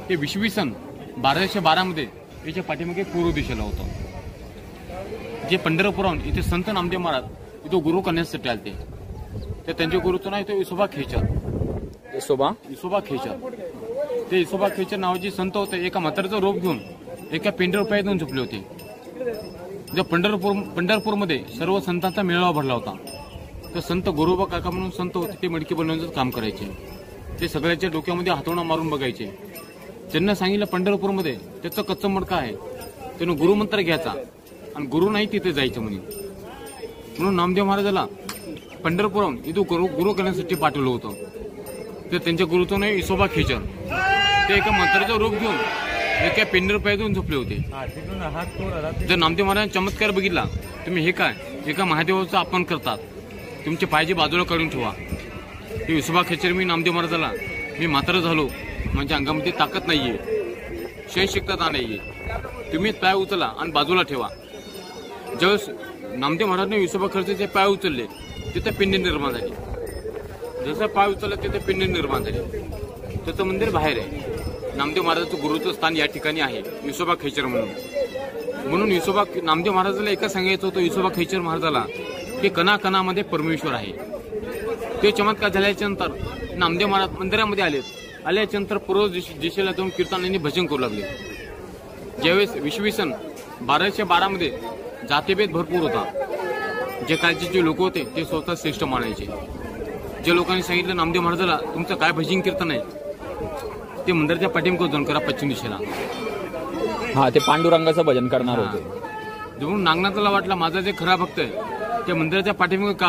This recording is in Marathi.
ते इसवी सन 1212 मध्ये याच्या पाठीमागे पूर्व दिशेला होतं. जे पंढरपुराहून इथे संत नामदेव महाराज इथं गुरु करण्यासाठी आलते. तर त्यांचे गुरुचं नाव इथं विसोबा खेचर. विसोबा खेचर. ते विसोबा खेचर नावाचे संत होते. एका म्हाताऱ्याचं रूप घेऊन एका पेंढर पायातून झोपले होते. जे पंढरपूरमध्ये सर्व संतांचा मेळावा भरला होता. तर संत गोरोबा काका म्हणून संत होते. ते मडकी बनवण्याचं काम करायचे. ते सगळ्याच्या डोक्यामध्ये हातोडा मारून बघायचे. त्यांना सांगितलं पंढरपूरमध्ये त्याचं कच्चं मडकं आहे, त्यानं गुरुमंत्र घ्यायचा आणि गुरु नाही तिथे जायचं म्हणून नामदेव महाराजाला पंढरपुराहून इथं गुरु करण्यासाठी पाठवलं होतं. तर त्यांच्या गुरुचं नाव विसोबा खेचर. ते एका मंत्राचं रूप घेऊन एका पेंढर पायातून झोपले होते. जर नामदेव महाराजांचा चमत्कार बघितला तुम्ही, हे काय एका महादेवाचा अपमान करतात, तुमचे पायाची बाजूला काढून ठेवा. हे विसोबा खेचर मी नामदेव महाराजाला मी म्हातारा झालो, माझ्या अंगामध्ये ताकद नाहीये, सहनशक्तता नाहीये, तुम्ही पाय उचला आणि बाजूला ठेवा. ज्यावेळेस नामदेव महाराजांनी विसोबा खेचरचे पाय उचलले तिथे पिंड निर्माण झाली. जसं पाय उचलला तिथे पिंड निर्माण झाली. त्याचं मंदिर बाहेर आहे. नामदेव महाराजांचं गुरुचं स्थान या ठिकाणी आहे विसोबा खेचर म्हणून विसोबा नामदेव महाराजाला एकच सांगायचं होतं विसोबा खेचर महाराजाला की कणाकणामध्ये परमेश्वर आहे. ते चमत्कार झाल्याच्या नंतर नामदेव महाराज मंदिरामध्ये आल्याच्या नंतर पूर्व दिशेला जाऊन कीर्तनांनी भजन करू लागले. ज्यावेळेस इसवी सन 1212 मध्ये जातीभेद भरपूर होता. जे कालचे जे लोक होते ते स्वतः श्रेष्ठ मानायचे. जे लोकांनी सांगितलं नामदेव महाराजाला तुमचं काय भजन कीर्तन आहे, ते मंदिराच्या पाठीमागे जाऊन करा पश्चिम दिशेला. ते पांडुरंगाचं भजन करणार होते. म्हणून नागनाथाला वाटलं माझा जे खरा भक्त आहे ते मंदिराच्या पाठीमागे का